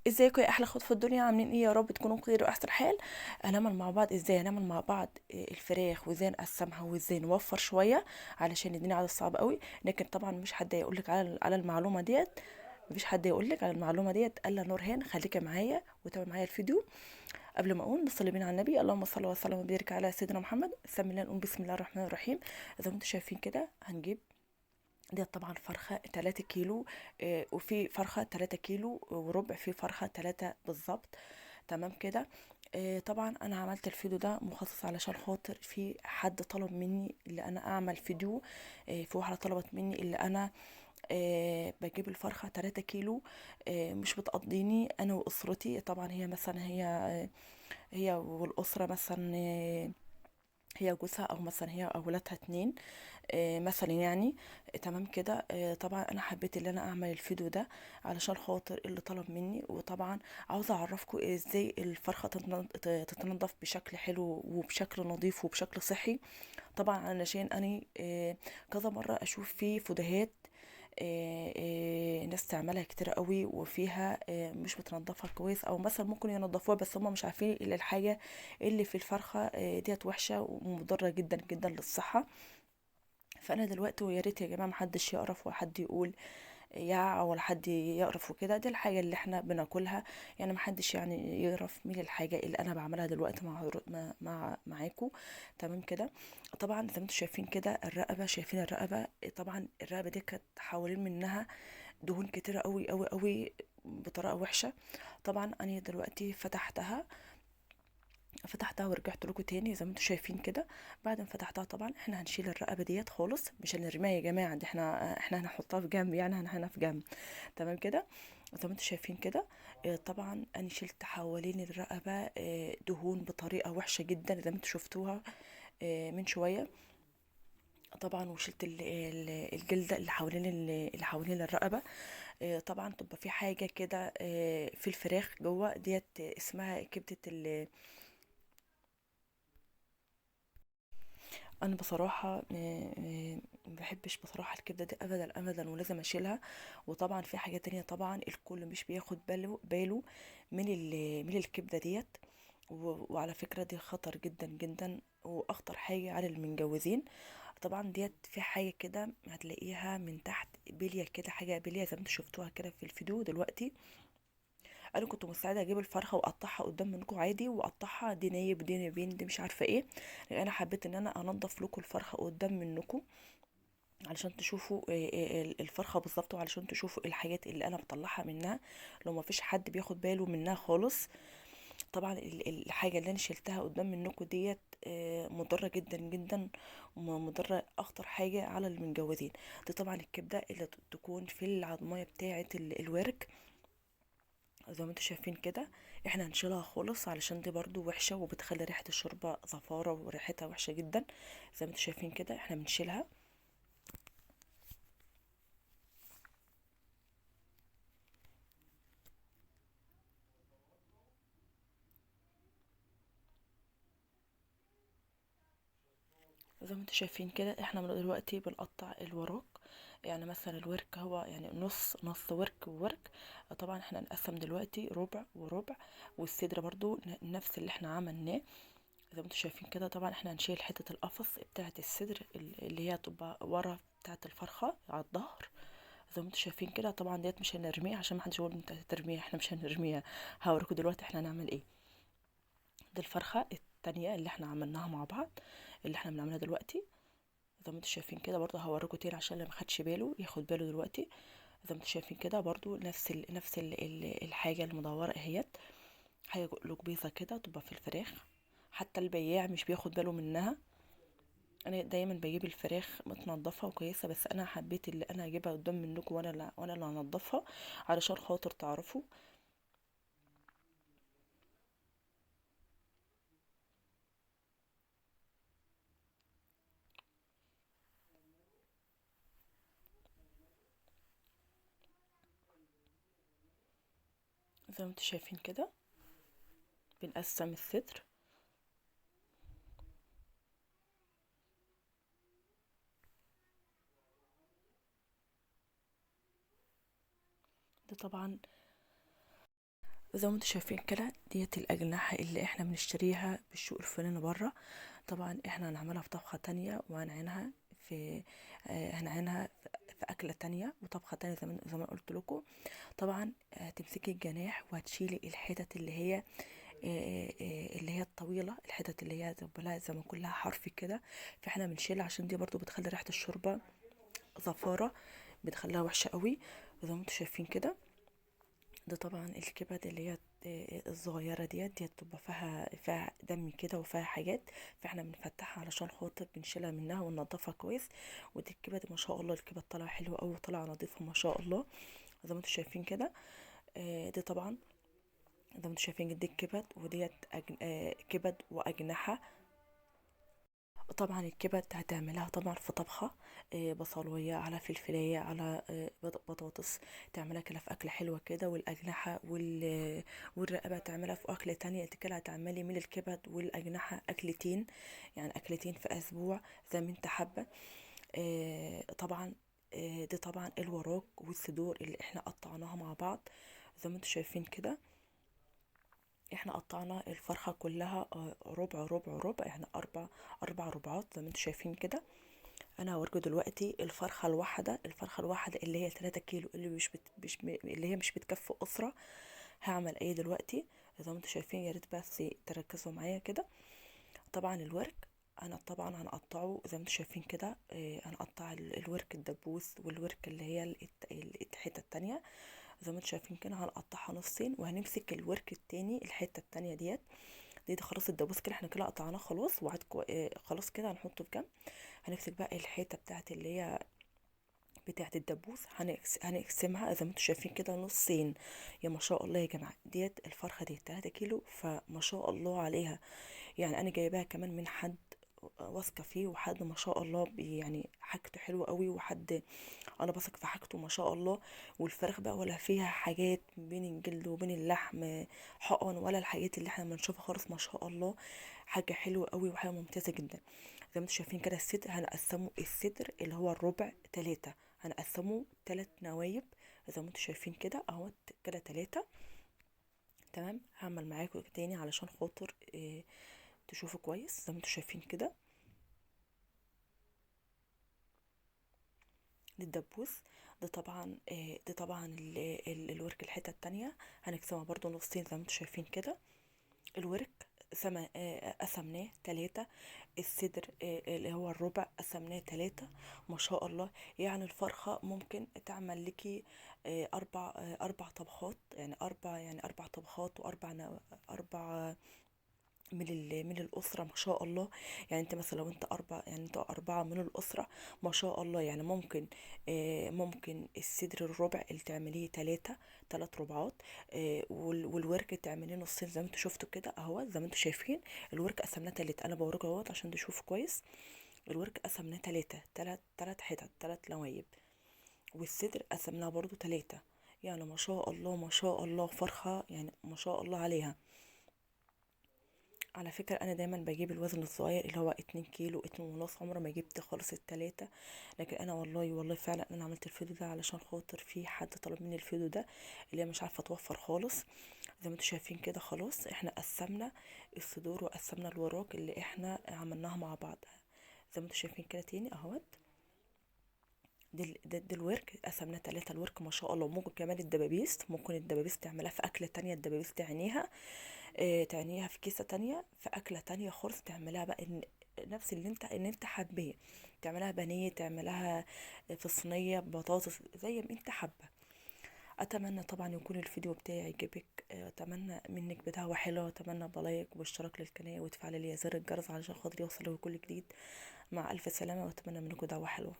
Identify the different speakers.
Speaker 1: ازيكم يا احلى اخوات في الدنيا، عاملين ايه؟ يا رب تكونوا بخير واحسن حال. هنعمل مع بعض ازاي هنعمل مع بعض الفراخ، وازاي نقسمها، وازاي نوفر شويه علشان الدنيا عدد صعب قوي. لكن طبعا مش حد يقولك على المعلومه ديت. مفيش حد يقولك على المعلومه ديت الا نورهان. خليكي معايا وتابع معايا الفيديو. قبل ما اقول نصلي بينا على النبي، اللهم صل وسلم وبارك على سيدنا محمد. بسم الله نقول بسم الله الرحمن الرحيم. زي ما انتم شايفين كده هنجيب ديت طبعا فرخة 3 كيلو. وفي فرخة 3 كيلو وربع، في فرخة 3 بالظبط. تمام كده. طبعا انا عملت الفيديو ده مخصص علشان خاطر في حد طلب مني اللي انا اعمل فيديو. في واحدة طلبت مني اللي انا بجيب الفرخة 3 كيلو. مش بتقضيني انا واسرتي. طبعا هي مثلا هي والاسرة مثلا، هي وجوزها، او مثلا هي اولادها اتنين مثلا يعني. تمام كده. طبعا انا حبيت ان انا اعمل الفيديو ده علشان خاطر اللي طلب مني. وطبعا عاوزه اعرفكم ازاي الفرخه تتنضف بشكل حلو وبشكل نظيف وبشكل صحي. طبعا علشان انا كذا مره اشوف في فيديوهات ناس تعملها كتير قوي، وفيها مش بتنضفها كويس، او مثلا ممكن ينضفوها بس هم مش عارفين الا الحاجه اللي في الفرخه ديت وحشه ومضره جدا جدا للصحه. فانا دلوقتي ويا ريت يا جماعه محدش يقرف وحد يقول يا ولا حد يقرف وكده. دي الحاجه اللي احنا بناكلها. يعني محدش يعني يقرف من الحاجه اللي انا بعملها دلوقتي معاكم. تمام كده. طبعا زي ما انتم شايفين كده الرقبه، شايفين الرقبه؟ طبعا الرقبه دي كانت حوالين منها دهون كتيره قوي قوي قوي بطريقه وحشه. طبعا انا دلوقتي فتحتها ورجعت لكم تاني زي ما انتم شايفين كده. بعد ما فتحتها طبعا احنا هنشيل الرقبه ديت خالص، مش هنرميها يا جماعه. دي احنا هنحطها في جنب، يعني هنا في جنب. تمام كده. زي ما انتم شايفين كده. طبعا انا شلت حوالين الرقبه دهون بطريقه وحشه جدا زي ما انتم شفتوها من شويه. طبعا وشلت الجلده اللي حوالين الرقبه. طبعا تبقى في حاجه كده في الفراخ جوه ديت اسمها كبده. انا بصراحه ما بحبش بصراحه الكبده دي ابدا ابدا، ولازم اشيلها. وطبعا في حاجه تانية، طبعا الكل مش بياخد باله من الكبده ديت. وعلى فكره دي خطر جدا جدا، واخطر حاجه على المتجوزين. طبعا ديت في حاجه كده هتلاقيها من تحت بليه كده، حاجه بليه زي ما انتوا شفتوها كده في الفيديو دلوقتي. انا كنت مستعده اجيب الفرخه واقطعها قدام منكم عادي، واقطعها دي نايب دي نايبين دي مش عارفه ايه. لأن انا حبيت ان انا انضف لكم الفرخه قدام منكم علشان تشوفوا الفرخه بالظبط، وعلشان تشوفوا الحاجات اللي انا بطلعها منها لو ما فيش حد بياخد باله منها خالص. طبعا الحاجه اللي انا شلتها قدام منكم ديت مضره جدا جدا، ومضره اخطر حاجه على المتجوزين. دي طبعا الكبده اللي تكون في العظميه بتاعه الورك. زي ما انتوا شايفين كده احنا هنشيلها خالص علشان دي برضو وحشة وبتخلي ريحة الشوربة زفارة وريحتها وحشة جدا. زي ما انتوا شايفين كده احنا بنشيلها. زي ما انتوا شايفين كده احنا من دلوقتي بنقطع الوراك. يعني مثلا الورك هو يعني نص نص ورك وورك. طبعا احنا نقسم دلوقتي ربع وربع. والصدر برضو نفس اللي احنا عملناه. زي ما انتوا شايفين كده طبعا احنا هنشيل حتة القفص بتاعة الصدر اللي هي تبقى ورا بتاعة الفرخة على الظهر. زي ما انتوا شايفين كده طبعا ديت مش هنرميها عشان محدش يقول انت هترميها، احنا مش هنرميها. هوريكم دلوقتي احنا هنعمل ايه. دي الفرخة التانية اللي احنا عملناها مع بعض، اللي احنا بنعملها دلوقتي. زي ما انتوا شايفين كده برضه هوريكم تاني عشان اللي مخدش باله ياخد باله دلوقتي. زي ما انتوا شايفين كده برضه نفس الحاجة المدورة اهيت. حاجة لقبيزة كده تبقى في الفراخ. حتى البياع مش بياخد باله منها. انا دايما بجيب الفراخ متنضفه وكويسه، بس انا حبيت اللي انا اجيبها قدام منكم وانا اللي هنضفها علشان خاطر تعرفوا. زي ما انتوا شايفين كده بنقسم الصدر. ده طبعا وزي ما انتم شايفين كده ديت الأجنحة اللي احنا بنشتريها بالشوق الفلاني بره. طبعا احنا هنعملها في طبخة تانية، وهنعينها في هنعينها في أكلة تانية وطبخة تانية زي ما قلت لكم. طبعا هتمسكي الجناح وهتشيلي الحتت اللي هي اللي هي الطويلة، الحتت اللي هي تبقى لها زي ما كلها حرف كده. فاحنا بنشيلها عشان دي برضو بتخلي ريحة الشوربة زفارة، بتخليها وحشة قوي. وزي ما انتم شايفين كده ده طبعا الكبد اللي هي الصغيرة ديت بتبقى فيها دم كده وفيها حاجات. فاحنا بنفتحها علشان خاطر بنشيلها منها وننضفها كويس. ودي الكبد ما شاء الله، الكبد طالعة حلوة قوي وطالعة نظيفة ما شاء الله. زي ما انتم شايفين كده دي طبعا زي ما انتم شايفين دي الكبد، وديت كبد وأجنحة. طبعا الكبد هتعملها طبعا في طبخة بصلوية على فلفلية على بطاطس، تعملها كده في أكلة حلوة كده. والأجنحة والرقبة تعملها في أكلة تانية. انت كده هتعملي من الكبد والأجنحة أكلتين، يعني أكلتين في أسبوع زي ما انت حابة. طبعا دي طبعا الوراك والصدور اللي احنا قطعناها مع بعض. زي ما انتم شايفين كده احنا قطعنا الفرخة كلها ربع ربع ربع، يعني اربع ربعات زي ما انتم شايفين كده. انا هوريكم دلوقتي الفرخة الواحدة اللي هي 3 كيلو، اللي اللي هي مش بتكفي اسرة. هعمل ايه دلوقتي؟ زي ما انتم شايفين، يا ريت بس تركزوا معايا كده. طبعا الورك انا طبعا هنقطعه زي ما انتم شايفين كده. هنقطع الورك الدبوس والورك اللي هي الحته التانية. زي ما انتم شايفين كده هنقطعها نصين، وهنمسك الورك التاني الحته التانية دي خلاص الدبوس كده احنا كده قطعناه خلاص. خلاص كده هنحطه في جنب. هنمسك بقى الحته بتاعت اللي هي بتاعت الدبوس، هنقسمها زي ما انتم شايفين كده نصين. يا ما شاء الله يا جماعه، ديت الفرخه دي 3 كيلو، فما شاء الله عليها. يعني انا جايباها كمان من حد واثقه فيه، وحد ما شاء الله يعني حاجته حلوه قوي، وحد انا بثق في حاجته ما شاء الله. والفراخ بقى ولا فيها حاجات بين الجلد وبين اللحم حقن، ولا الحاجات اللي احنا بنشوفها خالص ما شاء الله. حاجه حلوه قوي وحاجه ممتازه جدا. زي ما انتم شايفين كده الصدر هنقسمه، الصدر اللي هو الربع 3 هنقسمه 3 نوايب. زي ما انتم شايفين كده اهو كده 3. تمام، هعمل معاكم تاني علشان خاطر تشوفوا كويس. زي ما انتم شايفين كده للدبوس. ده طبعا الورك الحته التانية هنقسمها برضو نصين زي ما انتم شايفين كده. الورك قسمناه 3. الصدر اللي هو الربع قسمناه 3. ما شاء الله. يعني الفرخة ممكن تعمل لكي 4 طبخات، يعني 4 طبخات و4 من الأسرة ما شاء الله. يعني انت مثلا لو انت 4، يعني انت 4 من الأسرة ما شاء الله. يعني ممكن الصدر الربع اللي تعمليه 3 ربعات. والورك تعمليه نصين زي ما انتوا شفتوا كده اهو. زي ما انتوا شايفين الورك قسمناه 3، انا بوريكم اهوت عشان تشوفوا كويس. الورك قسمناه 3 حتت 3 نوايب. والصدر قسمناه برضو 3. يعني ما شاء الله ما شاء الله فرخة، يعني ما شاء الله عليها. على فكرة أنا دايما بجيب الوزن الصغير اللي هو 2 كيلو 2 ونص، عمره ما جبت خالص ال3. لكن أنا والله فعلا أنا عملت الفيديو ده علشان خاطر في حد طلب مني الفيديو ده، اللي هي مش عارفة توفر خالص. زي ما انتوا شايفين كده خلاص احنا قسمنا الصدور وقسمنا الوراك اللي احنا عملناها مع بعض. زي ما انتوا شايفين كده تاني اهوت. دي الورك قسمناه 3. الورك ما شاء الله. ممكن كمان ممكن الدبابيس تعملها في أكلة تانية. الدبابيس تعينيها تعنيها في كيسة تانية في أكلة تانية خالص. تعملها بقى نفس اللي انت حباه. تعملها بانيه، تعملها في صينية بطاطس زي ما انت حابة. اتمنى طبعا يكون الفيديو بتاعي يعجبك. اتمنى منك بدعوة حلوة، اتمنى بلايك واشتراك للقناة وتفعل لي زر الجرس علشان خاطر يوصل لكل جديد. مع الف سلامة، واتمنى منكم دعوة حلوة.